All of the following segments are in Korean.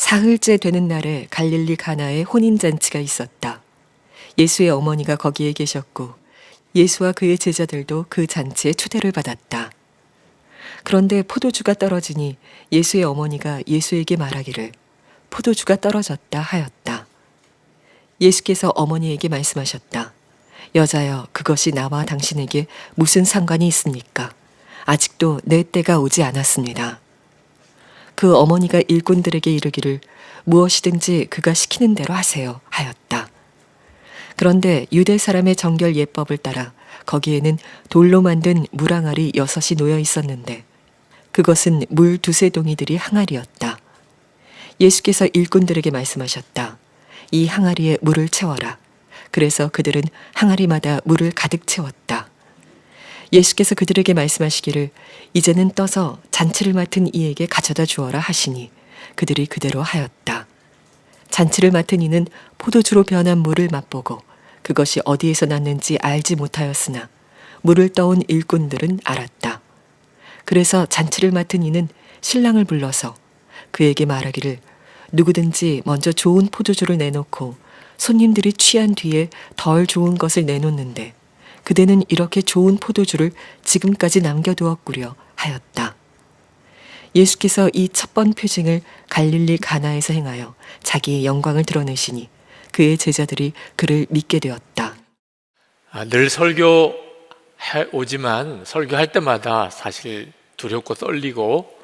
사흘째 되는 날에 갈릴리 가나에 혼인잔치가 있었다. 예수의 어머니가 거기에 계셨고 예수와 그의 제자들도 그 잔치에 초대를 받았다. 그런데 포도주가 떨어지니 예수의 어머니가 예수에게 말하기를 포도주가 떨어졌다 하였다. 예수께서 어머니에게 말씀하셨다. 여자여, 그것이 나와 당신에게 무슨 상관이 있습니까? 아직도 내 때가 오지 않았습니다. 그 어머니가 일꾼들에게 이르기를 무엇이든지 그가 시키는 대로 하세요 하였다. 그런데 유대 사람의 정결 예법을 따라 거기에는 돌로 만든 물항아리 6이 놓여 있었는데 그것은 물 2-3 동이들이 항아리였다. 예수께서 일꾼들에게 말씀하셨다. 이 항아리에 물을 채워라. 그래서 그들은 항아리마다 물을 가득 채웠다. 예수께서 그들에게 말씀하시기를 이제는 떠서 잔치를 맡은 이에게 가져다 주어라 하시니 그들이 그대로 하였다. 잔치를 맡은 이는 포도주로 변한 물을 맛보고 그것이 어디에서 났는지 알지 못하였으나 물을 떠온 일꾼들은 알았다. 그래서 잔치를 맡은 이는 신랑을 불러서 그에게 말하기를 누구든지 먼저 좋은 포도주를 내놓고 손님들이 취한 뒤에 덜 좋은 것을 내놓는데 그대는 이렇게 좋은 포도주를 지금까지 남겨두었구려 하였다. 예수께서 이 첫 번 표징을 갈릴리 가나에서 행하여 자기의 영광을 드러내시니 그의 제자들이 그를 믿게 되었다. 늘 설교해 오지만 설교할 때마다 사실 두렵고 떨리고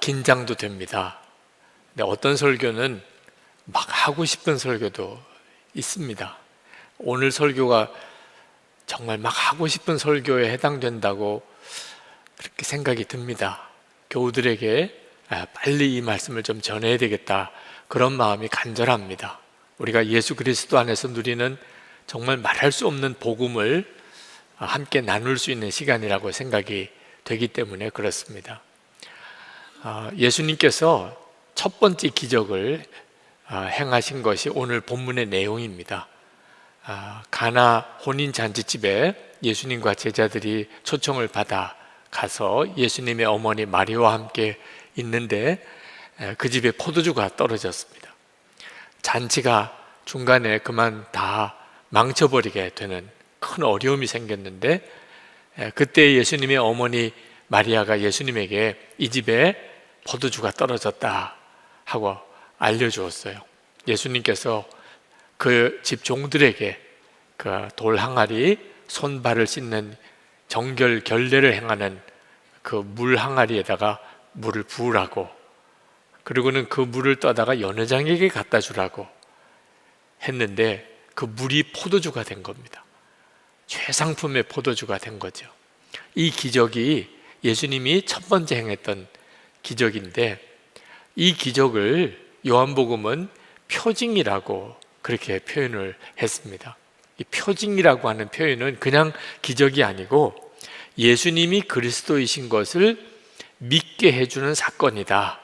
긴장도 됩니다. 근데 어떤 설교는 막 하고 싶은 설교도 있습니다. 오늘 설교가 정말 막 하고 싶은 설교에 해당된다고 그렇게 생각이 듭니다. 교우들에게 빨리 이 말씀을 좀 전해야 되겠다, 그런 마음이 간절합니다. 우리가 예수 그리스도 안에서 누리는 정말 말할 수 없는 복음을 함께 나눌 수 있는 시간이라고 생각이 되기 때문에 그렇습니다. 예수님께서 첫 번째 기적을 행하신 것이 오늘 본문의 내용입니다. 가나 혼인잔치집에 예수님과 제자들이 초청을 받아 가서 예수님의 어머니 마리아와 함께 있는데 그 집에 포도주가 떨어졌습니다. 잔치가 중간에 그만 다 망쳐버리게 되는 큰 어려움이 생겼는데 그때 예수님의 어머니 마리아가 예수님에게 이 집에 포도주가 떨어졌다 하고 알려주었어요. 예수님께서 그 집 종들에게 그 돌 항아리, 손발을 씻는 정결 결례를 행하는 그 물 항아리에다가 물을 부으라고, 그리고는 그 물을 떠다가 연회장에게 갖다 주라고 했는데 그 물이 포도주가 된 겁니다. 최상품의 포도주가 된 거죠. 이 기적이 예수님이 첫 번째 행했던 기적인데 이 기적을 요한복음은 표징이라고 그렇게 표현을 했습니다. 이 표징이라고 하는 표현은 그냥 기적이 아니고 예수님이 그리스도이신 것을 믿게 해주는 사건이다.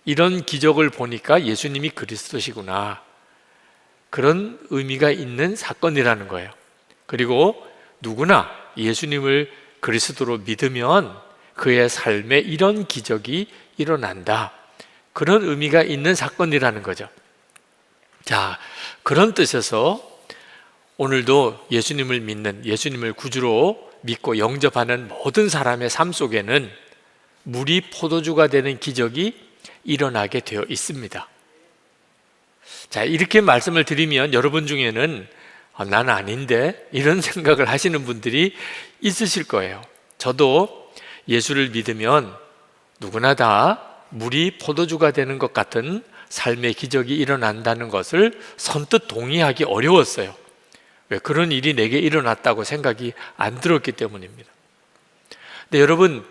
이런 기적을 보니까 예수님이 그리스도시구나, 그런 의미가 있는 사건이라는 거예요. 그리고 누구나 예수님을 그리스도로 믿으면 그의 삶에 이런 기적이 일어난다, 그런 의미가 있는 사건이라는 거죠. 자, 그런 뜻에서 오늘도 예수님을 믿는, 예수님을 구주로 믿고 영접하는 모든 사람의 삶 속에는 물이 포도주가 되는 기적이 일어나게 되어 있습니다. 자, 이렇게 말씀을 드리면 여러분 중에는 난 아닌데 이런 생각을 하시는 분들이 있으실 거예요. 저도 예수를 믿으면 누구나 다 물이 포도주가 되는 것 같은 삶의 기적이 일어난다는 것을 선뜻 동의하기 어려웠어요. 왜? 그런 일이 내게 일어났다고 생각이 안 들었기 때문입니다. 근데 여러분,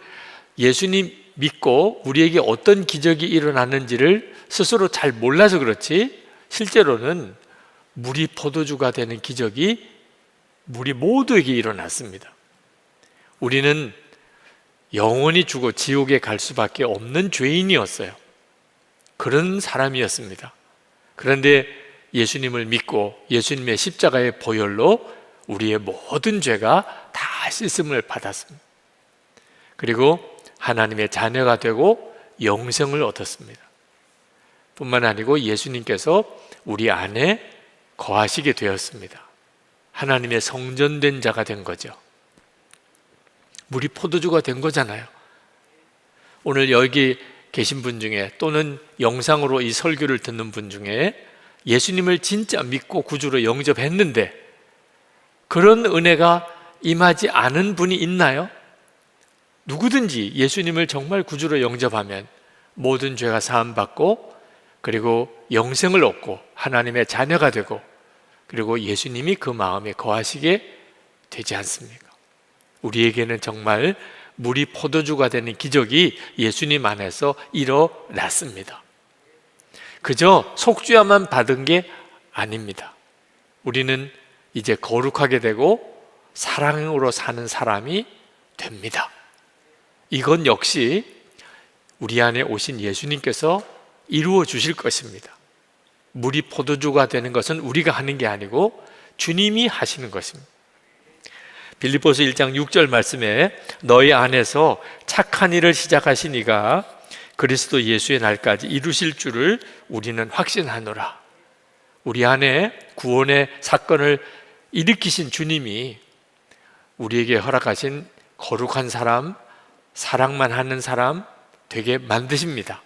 예수님 믿고 우리에게 어떤 기적이 일어났는지를 스스로 잘 몰라서 그렇지 실제로는 물이 포도주가 되는 기적이 우리 모두에게 일어났습니다. 우리는 영원히 죽어 지옥에 갈 수밖에 없는 죄인이었어요. 그런 사람이었습니다. 그런데 예수님을 믿고 예수님의 십자가의 보혈로 우리의 모든 죄가 다 씻음을 받았습니다. 그리고 하나님의 자녀가 되고 영생을 얻었습니다. 뿐만 아니고 예수님께서 우리 안에 거하시게 되었습니다. 하나님의 성전된 자가 된 거죠. 물이 포도주가 된 거잖아요. 오늘 여기 계신 분 중에 또는 영상으로 이 설교를 듣는 분 중에 예수님을 진짜 믿고 구주로 영접했는데 그런 은혜가 임하지 않은 분이 있나요? 누구든지 예수님을 정말 구주로 영접하면 모든 죄가 사함받고 그리고 영생을 얻고 하나님의 자녀가 되고 그리고 예수님이 그 마음에 거하시게 되지 않습니까? 우리에게는 정말 물이 포도주가 되는 기적이 예수님 안에서 일어났습니다. 그저 속죄야만 받은 게 아닙니다. 우리는 이제 거룩하게 되고 사랑으로 사는 사람이 됩니다. 이건 역시 우리 안에 오신 예수님께서 이루어 주실 것입니다. 물이 포도주가 되는 것은 우리가 하는 게 아니고 주님이 하시는 것입니다. 빌립보서 1장 6절 말씀에 너희 안에서 착한 일을 시작하신 이가 그리스도 예수의 날까지 이루실 줄을 우리는 확신하노라. 우리 안에 구원의 사건을 일으키신 주님이 우리에게 허락하신 거룩한 사람, 사랑만 하는 사람 되게 만드십니다.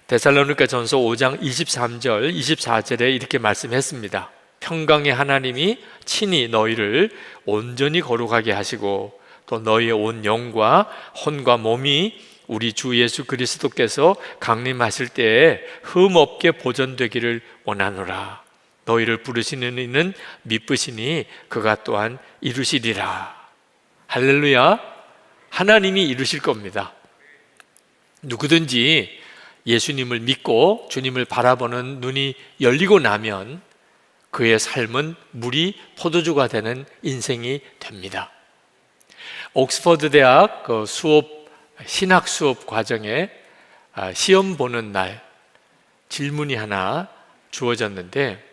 데살로니가전서 5장 23절, 24절에 이렇게 말씀했습니다. 평강의 하나님이 친히 너희를 온전히 거룩하게 하시고 또 너희의 온 영과 혼과 몸이 우리 주 예수 그리스도께서 강림하실 때에 흠없게 보존되기를 원하노라. 너희를 부르시는 이는 미쁘시니 그가 또한 이루시리라. 할렐루야. 하나님이 이루실 겁니다. 누구든지 예수님을 믿고 주님을 바라보는 눈이 열리고 나면 그의 삶은 물이 포도주가 되는 인생이 됩니다. 옥스퍼드 대학 신학 수업 과정에 시험 보는 날 질문이 하나 주어졌는데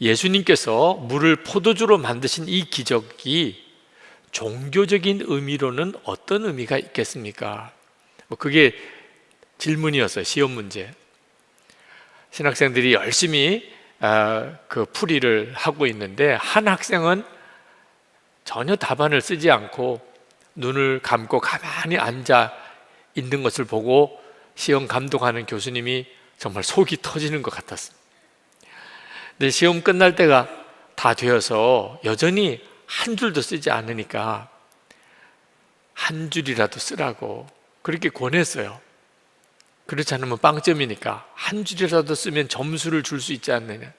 예수님께서 물을 포도주로 만드신 이 기적이 종교적인 의미로는 어떤 의미가 있겠습니까? 그게 질문이었어요. 시험 문제. 신학생들이 열심히 그 풀이를 하고 있는데 한 학생은 전혀 답안을 쓰지 않고 눈을 감고 가만히 앉아 있는 것을 보고 시험 감독하는 교수님이 정말 속이 터지는 것 같았습니다. 근데 시험 끝날 때가 다 되어서 여전히 한 줄도 쓰지 않으니까 한 줄이라도 쓰라고 그렇게 권했어요. 그렇지 않으면 빵점이니까 한 줄이라도 쓰면 점수를 줄 수 있지 않느냐.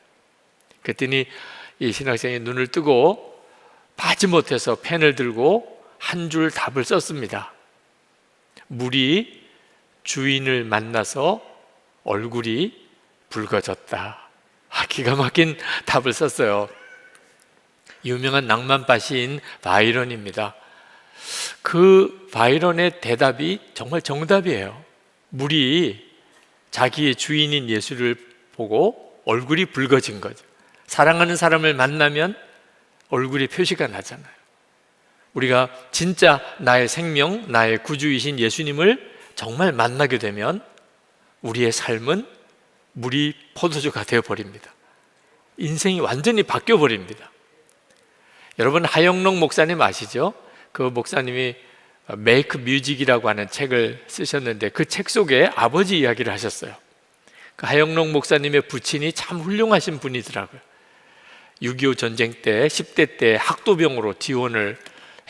그랬더니 이 신학생이 눈을 뜨고 마지못해서 펜을 들고 한 줄 답을 썼습니다. 물이 주인을 만나서 얼굴이 붉어졌다. 기가 막힌 답을 썼어요. 유명한 낭만파 시인 바이런입니다. 그 바이런의 대답이 정말 정답이에요. 물이 자기의 주인인 예수를 보고 얼굴이 붉어진 거죠. 사랑하는 사람을 만나면 얼굴에 표시가 나잖아요. 우리가 진짜 나의 생명, 나의 구주이신 예수님을 정말 만나게 되면 우리의 삶은 물이 포도주가 되어버립니다. 인생이 완전히 바뀌어버립니다. 여러분 하영록 목사님 아시죠? 그 목사님이 메이크 뮤직이라고 하는 책을 쓰셨는데 그 책 속에 아버지 이야기를 하셨어요. 그 하영록 목사님의 부친이 참 훌륭하신 분이더라고요. 6.25 전쟁 때 10대 때 학도병으로 지원을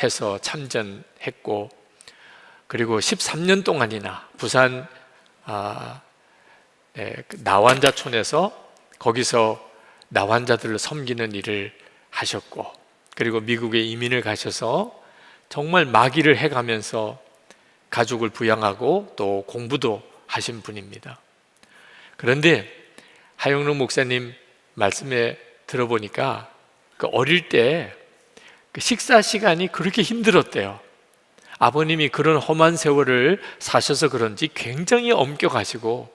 해서 참전했고 그리고 13년 동안이나 부산 나환자촌에서 거기서 나환자들을 섬기는 일을 하셨고 그리고 미국에 이민을 가셔서 정말 마기를 해가면서 가족을 부양하고 또 공부도 하신 분입니다. 그런데 하영록 목사님 말씀에 들어보니까 그 어릴 때 그 식사 시간이 그렇게 힘들었대요. 아버님이 그런 험한 세월을 사셔서 그런지 굉장히 엄격하시고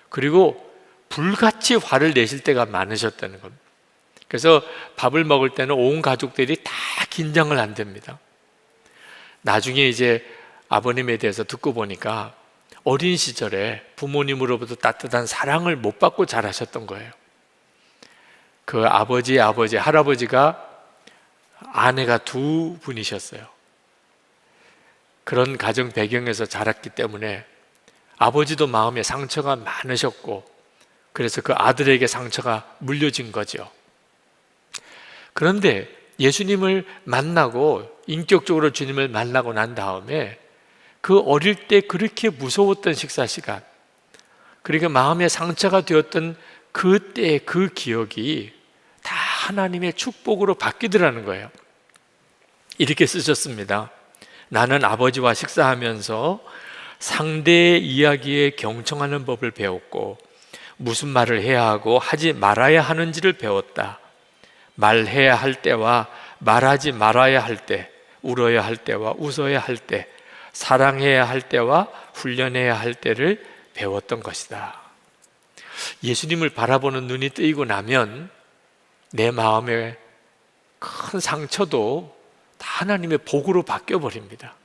그리고 불같이 화를 내실 때가 많으셨다는 겁니다. 그래서 밥을 먹을 때는 온 가족들이 다 긴장을 한답니다. 나중에 이제 아버님에 대해서 듣고 보니까 어린 시절에 부모님으로부터 따뜻한 사랑을 못 받고 자라셨던 거예요. 그 아버지, 할아버지가 아내가 두 분이셨어요. 그런 가정 배경에서 자랐기 때문에 아버지도 마음에 상처가 많으셨고, 그래서 그 아들에게 상처가 물려진 거죠. 그런데 예수님을 만나고, 인격적으로 주님을 만나고 난 다음에 그 어릴 때 그렇게 무서웠던 식사 시간, 그러니까 마음에 상처가 되었던 그때의 그 기억이 다 하나님의 축복으로 바뀌더라는 거예요. 이렇게 쓰셨습니다. 나는 아버지와 식사하면서 상대의 이야기에 경청하는 법을 배웠고, 무슨 말을 해야 하고 하지 말아야 하는지를 배웠다. 말해야 할 때와 말하지 말아야 할 때, 울어야 할 때와 웃어야 할 때, 사랑해야 할 때와 훈련해야 할 때를 배웠던 것이다. 예수님을 바라보는 눈이 뜨이고 나면 내 마음의 큰 상처도 다 하나님의 복으로 바뀌어버립니다.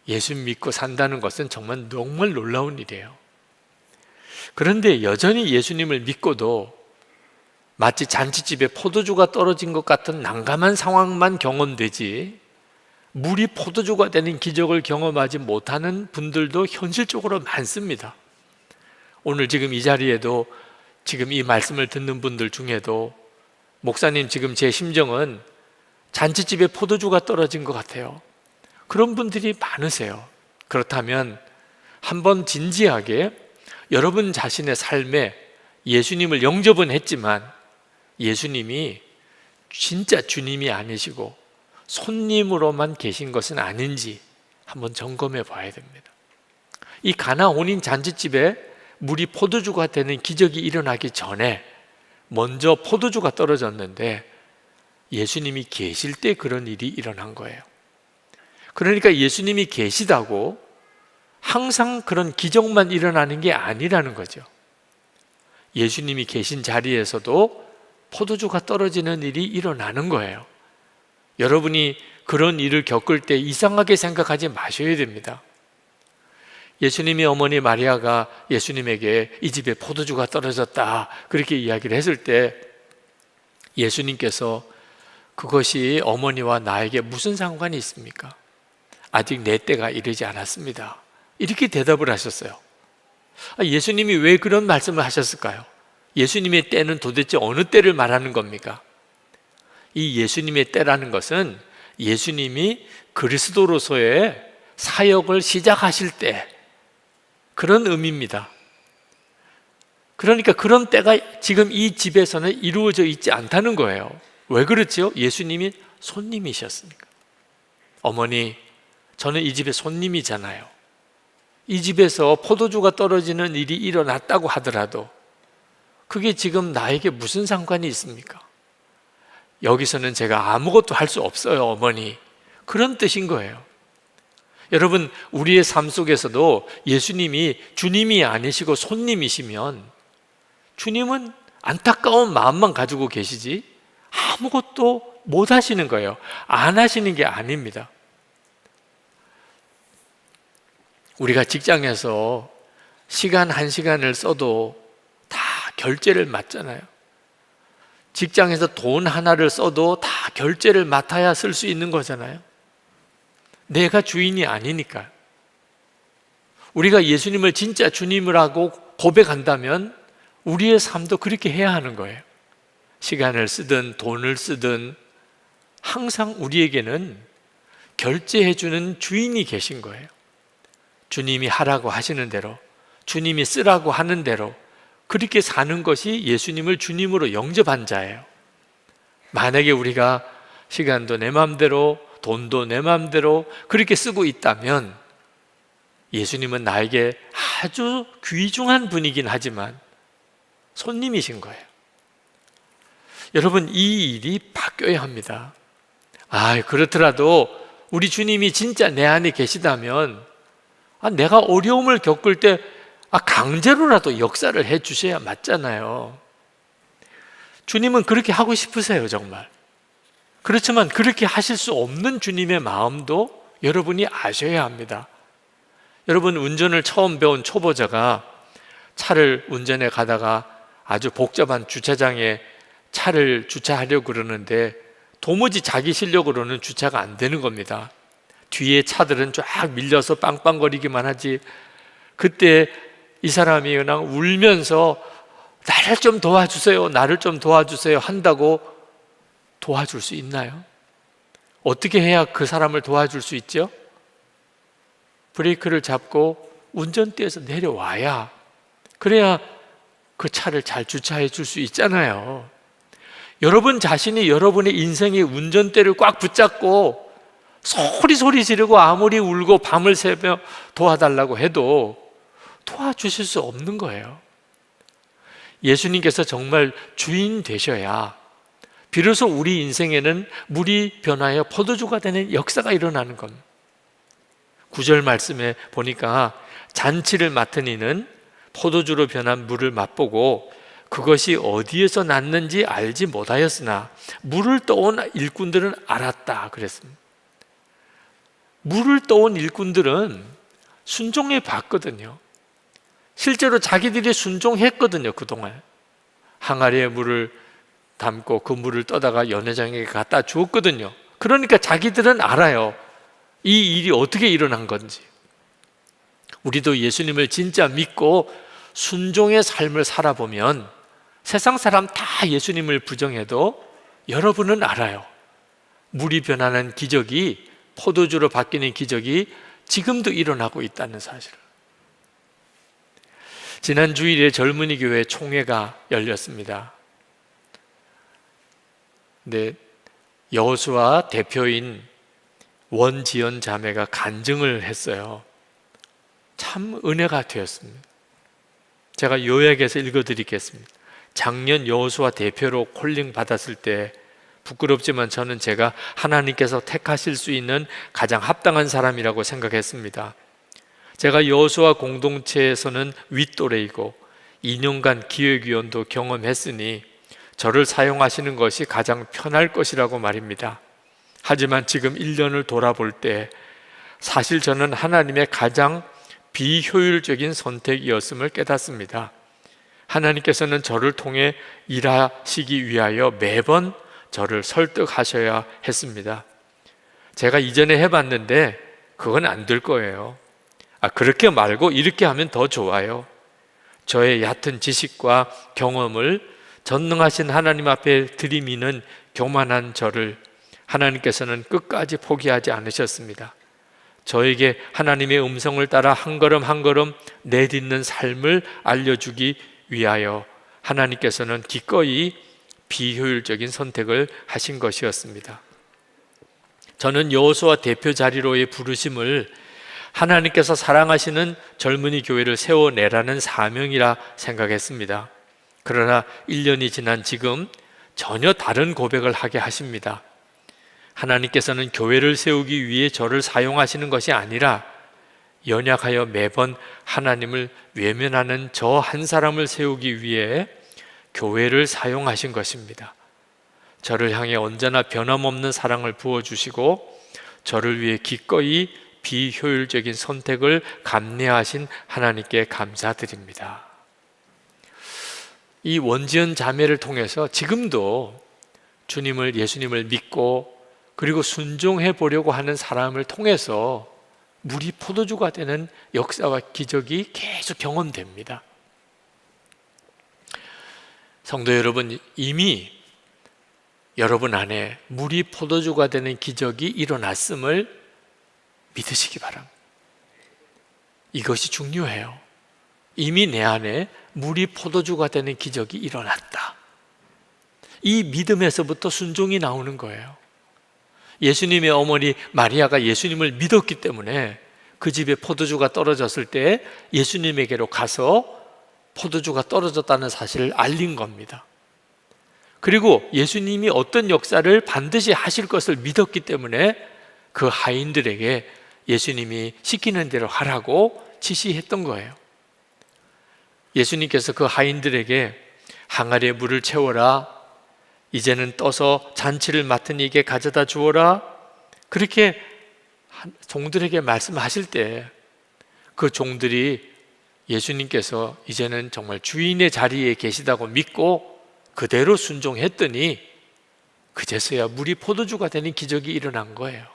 예수 믿고 산다는 것은 정말 놀라운 일이에요. 그런데 여전히 예수님을 믿고도 마치 잔치집에 포도주가 떨어진 것 같은 난감한 상황만 경험되지, 물이 포도주가 되는 기적을 경험하지 못하는 분들도 현실적으로 많습니다. 오늘 지금 이 자리에도 지금 이 말씀을 듣는 분들 중에도 목사님, 지금 제 심정은 잔치집에 포도주가 떨어진 것 같아요, 그런 분들이 많으세요. 그렇다면 한번 진지하게 여러분 자신의 삶에 예수님을 영접은 했지만 예수님이 진짜 주님이 아니시고 손님으로만 계신 것은 아닌지 한번 점검해 봐야 됩니다. 이 가나 혼인 잔치집에 물이 포도주가 되는 기적이 일어나기 전에 먼저 포도주가 떨어졌는데 예수님이 계실 때 그런 일이 일어난 거예요. 그러니까 예수님이 계시다고 항상 그런 기적만 일어나는 게 아니라는 거죠. 예수님이 계신 자리에서도 포도주가 떨어지는 일이 일어나는 거예요. 여러분이 그런 일을 겪을 때 이상하게 생각하지 마셔야 됩니다. 예수님의 어머니 마리아가 예수님에게 이 집에 포도주가 떨어졌다 그렇게 이야기를 했을 때 예수님께서 그것이 어머니와 나에게 무슨 상관이 있습니까? 아직 내 때가 이르지 않았습니다, 이렇게 대답을 하셨어요. 예수님이 왜 그런 말씀을 하셨을까요? 예수님의 때는 도대체 어느 때를 말하는 겁니까? 이 예수님의 때라는 것은 예수님이 그리스도로서의 사역을 시작하실 때, 그런 의미입니다. 그러니까 그런 때가 지금 이 집에서는 이루어져 있지 않다는 거예요. 왜 그렇죠? 예수님이 손님이셨으니까. 어머니, 저는 이 집의 손님이잖아요. 이 집에서 포도주가 떨어지는 일이 일어났다고 하더라도 그게 지금 나에게 무슨 상관이 있습니까? 여기서는 제가 아무것도 할 수 없어요, 어머니. 그런 뜻인 거예요. 여러분, 우리의 삶 속에서도 예수님이 주님이 아니시고 손님이시면 주님은 안타까운 마음만 가지고 계시지 아무것도 못 하시는 거예요. 안 하시는 게 아닙니다. 우리가 직장에서 시간 한 시간을 써도 다 결제를 맡잖아요. 직장에서 돈 하나를 써도 다 결제를 맡아야 쓸 수 있는 거잖아요. 내가 주인이 아니니까. 우리가 예수님을 진짜 주님을 하고 고백한다면 우리의 삶도 그렇게 해야 하는 거예요. 시간을 쓰든 돈을 쓰든 항상 우리에게는 결제해주는 주인이 계신 거예요. 주님이 하라고 하시는 대로, 주님이 쓰라고 하는 대로 그렇게 사는 것이 예수님을 주님으로 영접한 자예요. 만약에 우리가 시간도 내 마음대로, 돈도 내 마음대로 그렇게 쓰고 있다면 예수님은 나에게 아주 귀중한 분이긴 하지만 손님이신 거예요. 여러분, 이 일이 바뀌어야 합니다. 그렇더라도 우리 주님이 진짜 내 안에 계시다면 내가 어려움을 겪을 때 강제로라도 역사를 해 주셔야 맞잖아요. 주님은 그렇게 하고 싶으세요, 정말. 그렇지만 그렇게 하실 수 없는 주님의 마음도 여러분이 아셔야 합니다. 여러분, 운전을 처음 배운 초보자가 차를 운전해 가다가 아주 복잡한 주차장에 차를 주차하려고 그러는데 도무지 자기 실력으로는 주차가 안 되는 겁니다. 뒤에 차들은 쫙 밀려서 빵빵거리기만 하지. 그때 이 사람이 그냥 울면서 나를 좀 도와주세요, 나를 좀 도와주세요 한다고 도와줄 수 있나요? 어떻게 해야 그 사람을 도와줄 수 있죠? 브레이크를 잡고 운전대에서 내려와야, 그래야 그 차를 잘 주차해 줄 수 있잖아요. 여러분 자신이 여러분의 인생의 운전대를 꽉 붙잡고 소리 지르고 아무리 울고 밤을 새며 도와달라고 해도 도와주실 수 없는 거예요. 예수님께서 정말 주인 되셔야 비로소 우리 인생에는 물이 변하여 포도주가 되는 역사가 일어나는 겁니다. 9절 말씀에 보니까 잔치를 맡은 이는 포도주로 변한 물을 맛보고 그것이 어디에서 났는지 알지 못하였으나 물을 떠온 일꾼들은 알았다 그랬습니다. 물을 떠온 일꾼들은 순종해 봤거든요. 실제로 자기들이 순종했거든요. 그동안 항아리에 물을 담고 그 물을 떠다가 연회장에게 갖다 주었거든요. 그러니까 자기들은 알아요, 이 일이 어떻게 일어난 건지. 우리도 예수님을 진짜 믿고 순종의 삶을 살아보면 세상 사람 다 예수님을 부정해도 여러분은 알아요, 물이 변하는 기적이, 포도주로 바뀌는 기적이 지금도 일어나고 있다는 사실을. 지난 주일에 젊은이 교회 총회가 열렸습니다. 근데 여호수아 대표인 원지연 자매가 간증을 했어요. 참 은혜가 되었습니다. 제가 요약해서 읽어드리겠습니다. 작년 여호수아 대표로 콜링 받았을 때 부끄럽지만 저는 제가 하나님께서 택하실 수 있는 가장 합당한 사람이라고 생각했습니다. 제가 여호수아 공동체에서는 윗또래이고 2년간 기획위원도 경험했으니 저를 사용하시는 것이 가장 편할 것이라고 말입니다. 하지만 지금 1년을 돌아볼 때 사실 저는 하나님의 가장 비효율적인 선택이었음을 깨닫습니다. 하나님께서는 저를 통해 일하시기 위하여 매번 저를 설득하셔야 했습니다. 제가 이전에 해봤는데 그건 안 될 거예요. 그렇게 말고 이렇게 하면 더 좋아요. 저의 얕은 지식과 경험을 전능하신 하나님 앞에 들이미는 교만한 저를 하나님께서는 끝까지 포기하지 않으셨습니다. 저에게 하나님의 음성을 따라 한 걸음 한 걸음 내딛는 삶을 알려주기 위하여 하나님께서는 기꺼이 비효율적인 선택을 하신 것이었습니다. 저는 여호수아 대표 자리로의 부르심을 하나님께서 사랑하시는 젊은이 교회를 세워내라는 사명이라 생각했습니다. 그러나 1년이 지난 지금 전혀 다른 고백을 하게 하십니다. 하나님께서는 교회를 세우기 위해 저를 사용하시는 것이 아니라 연약하여 매번 하나님을 외면하는 저 한 사람을 세우기 위해 교회를 사용하신 것입니다. 저를 향해 언제나 변함없는 사랑을 부어주시고 저를 위해 기꺼이 비효율적인 선택을 감내하신 하나님께 감사드립니다. 이 원지연 자매를 통해서 지금도 주님을, 예수님을 믿고 그리고 순종해 보려고 하는 사람을 통해서 물이 포도주가 되는 역사와 기적이 계속 경험됩니다. 성도 여러분, 이미 여러분 안에 물이 포도주가 되는 기적이 일어났음을 믿으시기 바랍니다. 이것이 중요해요. 이미 내 안에 물이 포도주가 되는 기적이 일어났다. 이 믿음에서부터 순종이 나오는 거예요. 예수님의 어머니 마리아가 예수님을 믿었기 때문에 그 집에 포도주가 떨어졌을 때 예수님에게로 가서 포도주가 떨어졌다는 사실을 알린 겁니다. 그리고 예수님이 어떤 역사를 반드시 하실 것을 믿었기 때문에 그 하인들에게 예수님이 시키는 대로 하라고 지시했던 거예요. 예수님께서 그 하인들에게 항아리에 물을 채워라, 이제는 떠서 잔치를 맡은 이에게 가져다 주어라, 그렇게 종들에게 말씀하실 때 그 종들이 예수님께서 이제는 정말 주인의 자리에 계시다고 믿고 그대로 순종했더니 그제서야 물이 포도주가 되는 기적이 일어난 거예요.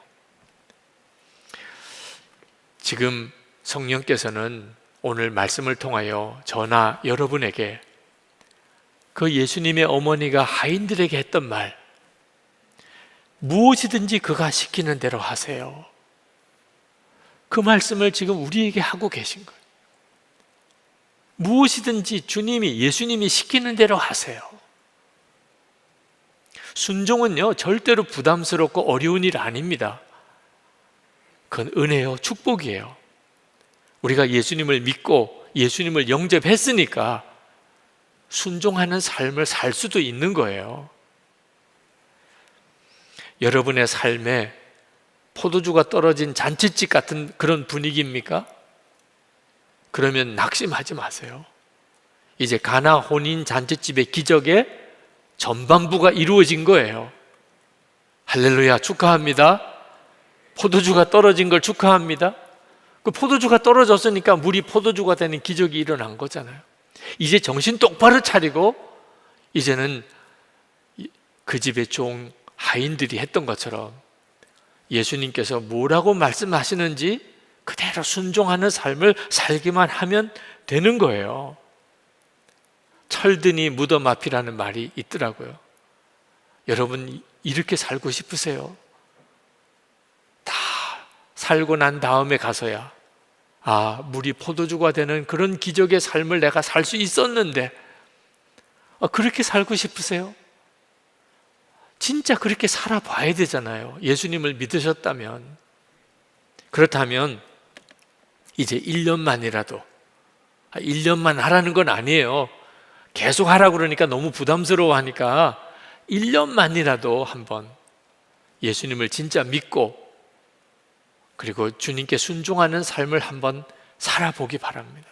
지금 성령께서는 오늘 말씀을 통하여 저나 여러분에게 그 예수님의 어머니가 하인들에게 했던 말, 무엇이든지 그가 시키는 대로 하세요, 그 말씀을 지금 우리에게 하고 계신 거예요. 무엇이든지 주님이, 예수님이 시키는 대로 하세요. 순종은요, 절대로 부담스럽고 어려운 일 아닙니다. 그건 은혜요, 축복이에요. 우리가 예수님을 믿고 예수님을 영접했으니까 순종하는 삶을 살 수도 있는 거예요. 여러분의 삶에 포도주가 떨어진 잔치집 같은 그런 분위기입니까? 그러면 낙심하지 마세요. 이제 가나 혼인 잔치집의 기적의 전반부가 이루어진 거예요. 할렐루야, 축하합니다. 포도주가 떨어진 걸 축하합니다. 그 포도주가 떨어졌으니까 물이 포도주가 되는 기적이 일어난 거잖아요. 이제 정신 똑바로 차리고 이제는 그 집의 종 하인들이 했던 것처럼 예수님께서 뭐라고 말씀하시는지 그대로 순종하는 삶을 살기만 하면 되는 거예요. 철드니 무덤 앞이라는 말이 있더라고요. 여러분 이렇게 살고 싶으세요? 다 살고 난 다음에 가서야 물이 포도주가 되는 그런 기적의 삶을 내가 살 수 있었는데, 그렇게 살고 싶으세요? 진짜 그렇게 살아봐야 되잖아요. 예수님을 믿으셨다면. 그렇다면 이제 1년만이라도, 1년만 하라는 건 아니에요. 계속 하라고 그러니까 너무 부담스러워 하니까 1년만이라도 한번 예수님을 진짜 믿고 그리고 주님께 순종하는 삶을 한번 살아보기 바랍니다.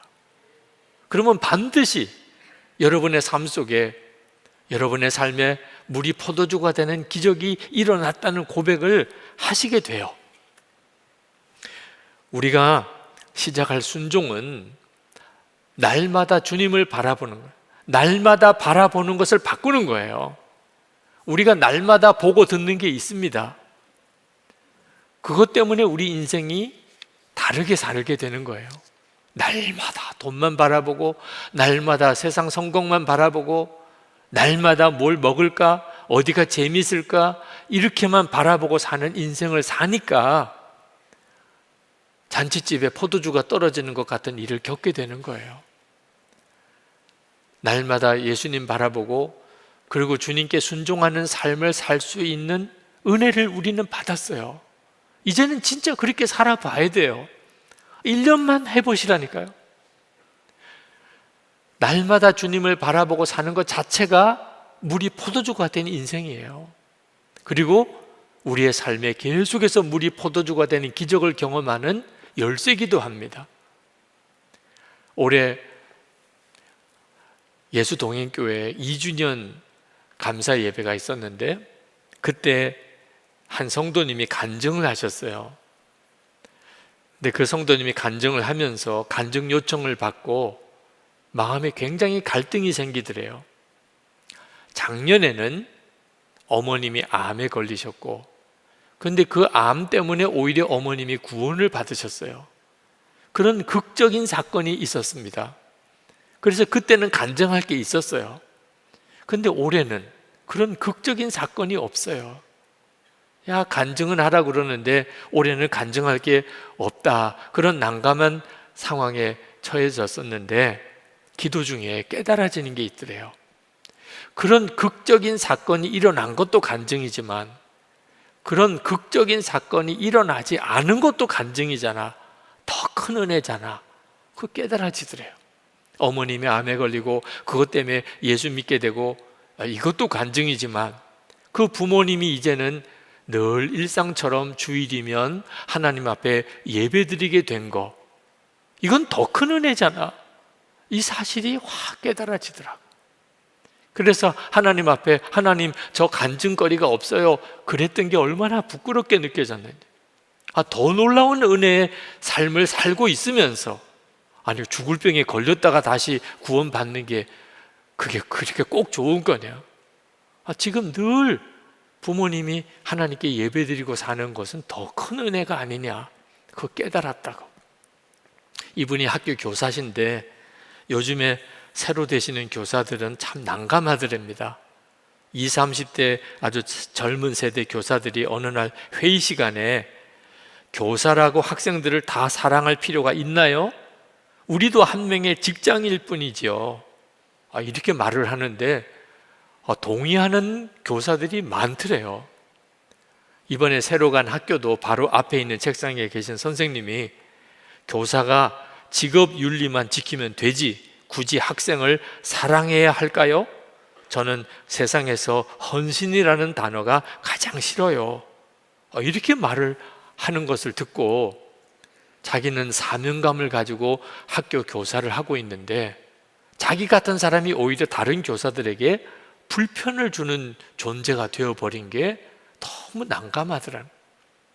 그러면 반드시 여러분의 삶 속에, 여러분의 삶에 물이 포도주가 되는 기적이 일어났다는 고백을 하시게 돼요. 우리가 시작할 순종은 날마다 주님을 바라보는 거예요. 날마다 바라보는 것을 바꾸는 거예요. 우리가 날마다 보고 듣는 게 있습니다. 그것 때문에 우리 인생이 다르게 살게 되는 거예요. 날마다 돈만 바라보고, 날마다 세상 성공만 바라보고, 날마다 뭘 먹을까, 어디가 재밌을까, 이렇게만 바라보고 사는 인생을 사니까 잔치집에 포도주가 떨어지는 것 같은 일을 겪게 되는 거예요. 날마다 예수님 바라보고 그리고 주님께 순종하는 삶을 살 수 있는 은혜를 우리는 받았어요. 이제는 진짜 그렇게 살아봐야 돼요. 1년만 해보시라니까요. 날마다 주님을 바라보고 사는 것 자체가 물이 포도주가 된 인생이에요. 그리고 우리의 삶에 계속해서 물이 포도주가 되는 기적을 경험하는 열쇠기도 합니다. 올해 예수동행교회 2주년 감사 예배가 있었는데 그때 한 성도님이 간증을 하셨어요. 근데 그 성도님이 간증을 하면서 간증 요청을 받고 마음에 굉장히 갈등이 생기더래요. 작년에는 어머님이 암에 걸리셨고, 근데 그 암 때문에 오히려 어머님이 구원을 받으셨어요. 그런 극적인 사건이 있었습니다. 그래서 그때는 간증할 게 있었어요. 근데 올해는 그런 극적인 사건이 없어요. 간증은 하라고 그러는데 올해는 간증할 게 없다. 그런 난감한 상황에 처해졌었는데 기도 중에 깨달아지는 게 있더래요. 그런 극적인 사건이 일어난 것도 간증이지만 그런 극적인 사건이 일어나지 않은 것도 간증이잖아. 더 큰 은혜잖아. 그거 깨달아지더래요. 어머님이 암에 걸리고 그것 때문에 예수 믿게 되고 이것도 간증이지만 그 부모님이 이제는 늘 일상처럼 주일이면 하나님 앞에 예배드리게 된 거, 이건 더 큰 은혜잖아. 이 사실이 확 깨달아지더라고. 그래서 하나님 앞에 하나님 저 간증거리가 없어요 그랬던 게 얼마나 부끄럽게 느껴졌는지. 더 놀라운 은혜의 삶을 살고 있으면서, 아니 죽을 병에 걸렸다가 다시 구원받는 게 그게 그렇게 꼭 좋은 거냐? 지금 늘 부모님이 하나님께 예배드리고 사는 것은 더 큰 은혜가 아니냐, 그거 깨달았다고. 이분이 학교 교사신데 요즘에 새로 되시는 교사들은 참 난감하더랍니다. 20, 30대 아주 젊은 세대 교사들이 어느 날 회의 시간에 교사라고 학생들을 다 사랑할 필요가 있나요? 우리도 한 명의 직장일 뿐이지요. 이렇게 말을 하는데 동의하는 교사들이 많더래요. 이번에 새로 간 학교도 바로 앞에 있는 책상에 계신 선생님이 교사가 직업 윤리만 지키면 되지 굳이 학생을 사랑해야 할까요? 저는 세상에서 헌신이라는 단어가 가장 싫어요. 이렇게 말을 하는 것을 듣고 자기는 사명감을 가지고 학교 교사를 하고 있는데 자기 같은 사람이 오히려 다른 교사들에게 불편을 주는 존재가 되어버린 게 너무 난감하더라고요.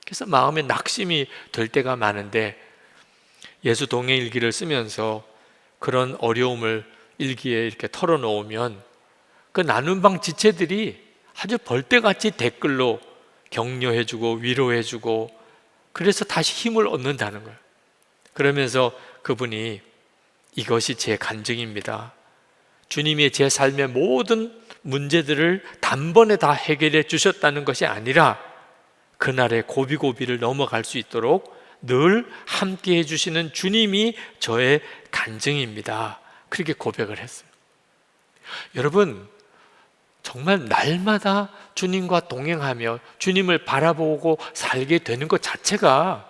그래서 마음에 낙심이 될 때가 많은데 예수 동행일기를 쓰면서 그런 어려움을 일기에 이렇게 털어놓으면 그 나눔방 지체들이 아주 벌떼같이 댓글로 격려해주고 위로해주고 그래서 다시 힘을 얻는다는 거예요. 그러면서 그분이 이것이 제 간증입니다. 주님이 제 삶의 모든 문제들을 단번에 다 해결해 주셨다는 것이 아니라 그날의 고비고비를 넘어갈 수 있도록 늘 함께 해주시는 주님이 저의 간증입니다. 그렇게 고백을 했어요. 여러분, 정말 날마다 주님과 동행하며 주님을 바라보고 살게 되는 것 자체가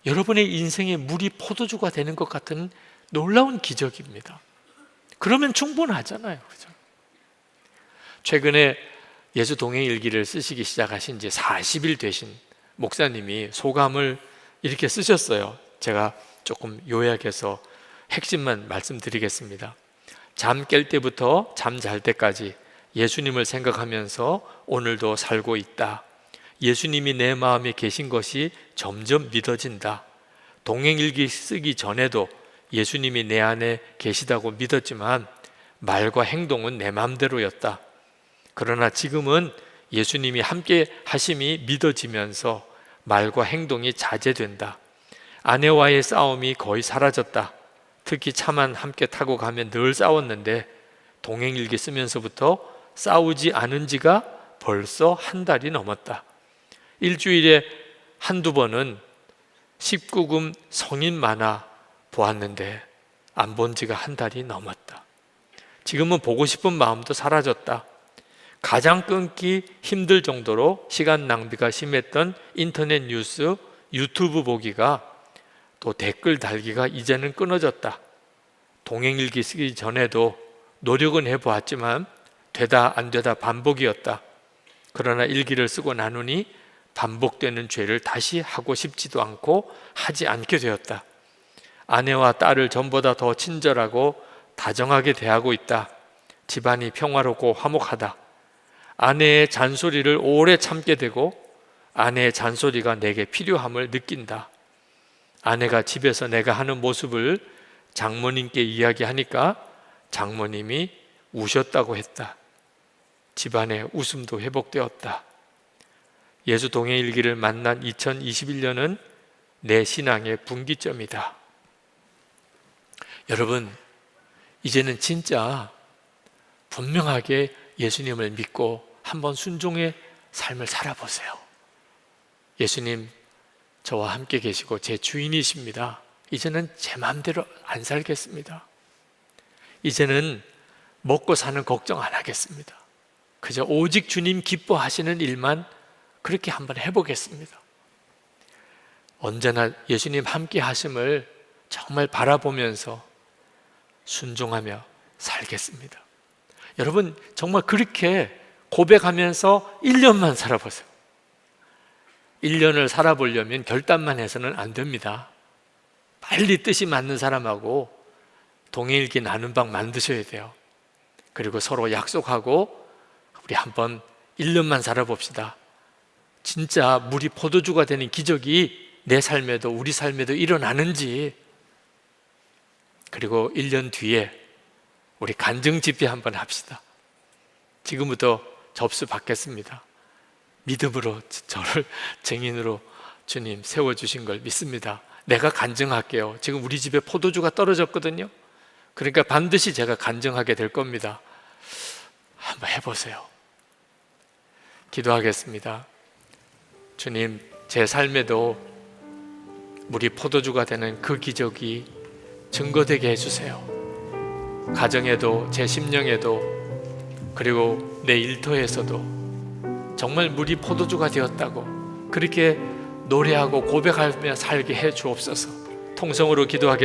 여러분의 인생의 물이 포도주가 되는 것 같은 놀라운 기적입니다. 그러면 충분하잖아요. 그죠? 최근에 예수 동행일기를 쓰시기 시작하신 지 40일 되신 목사님이 소감을 이렇게 쓰셨어요. 제가 조금 요약해서 핵심만 말씀드리겠습니다. 잠 깰 때부터 잠 잘 때까지 예수님을 생각하면서 오늘도 살고 있다. 예수님이 내 마음에 계신 것이 점점 믿어진다. 동행일기 쓰기 전에도 예수님이 내 안에 계시다고 믿었지만 말과 행동은 내 마음대로였다. 그러나 지금은 예수님이 함께 하심이 믿어지면서 말과 행동이 자제된다. 아내와의 싸움이 거의 사라졌다. 특히 차만 함께 타고 가면 늘 싸웠는데 동행일기 쓰면서부터 싸우지 않은 지가 벌써 한 달이 넘었다. 일주일에 한두 번은 19금 성인 만화 보았는데 안 본 지가 한 달이 넘었다. 지금은 보고 싶은 마음도 사라졌다. 가장 끊기 힘들 정도로 시간 낭비가 심했던 인터넷 뉴스, 유튜브 보기가 또 댓글 달기가 이제는 끊어졌다. 동행일기 쓰기 전에도 노력은 해보았지만 되다 안 되다 반복이었다. 그러나 일기를 쓰고 나누니 반복되는 죄를 다시 하고 싶지도 않고 하지 않게 되었다. 아내와 딸을 전보다 더 친절하고 다정하게 대하고 있다. 집안이 평화롭고 화목하다. 아내의 잔소리를 오래 참게 되고 아내의 잔소리가 내게 필요함을 느낀다. 아내가 집에서 내가 하는 모습을 장모님께 이야기하니까 장모님이 우셨다고 했다. 집안의 웃음도 회복되었다. 예수 동행일기를 만난 2021년은 내 신앙의 분기점이다. 여러분, 이제는 진짜 분명하게 예수님을 믿고 한번 순종의 삶을 살아보세요. 예수님, 저와 함께 계시고 제 주인이십니다. 이제는 제 마음대로 안 살겠습니다. 이제는 먹고 사는 걱정 안 하겠습니다. 그저 오직 주님 기뻐하시는 일만 그렇게 한번 해보겠습니다. 언제나 예수님 함께 하심을 정말 바라보면서 순종하며 살겠습니다. 여러분, 정말 그렇게 고백하면서 1년만 살아보세요. 1년을 살아보려면 결단만 해서는 안 됩니다. 빨리 뜻이 맞는 사람하고 동행일기 나눔방 만드셔야 돼요. 그리고 서로 약속하고 우리 한번 1년만 살아봅시다. 진짜 물이 포도주가 되는 기적이 내 삶에도 우리 삶에도 일어나는지, 그리고 1년 뒤에 우리 간증 집회 한번 합시다. 지금부터 접수 받겠습니다. 믿음으로 저를 증인으로 주님 세워주신 걸 믿습니다. 내가 간증할게요. 지금 우리 집에 포도주가 떨어졌거든요. 그러니까 반드시 제가 간증하게 될 겁니다. 한번 해보세요. 기도하겠습니다. 주님, 제 삶에도 물이 포도주가 되는 그 기적이 증거되게 해주세요. 가정에도 제 심령에도 그리고 내 일터에서도 정말 물이 포도주가 되었다고 그렇게 노래하고 고백하며 살게 해 주옵소서. 통성으로 기도하겠습니다.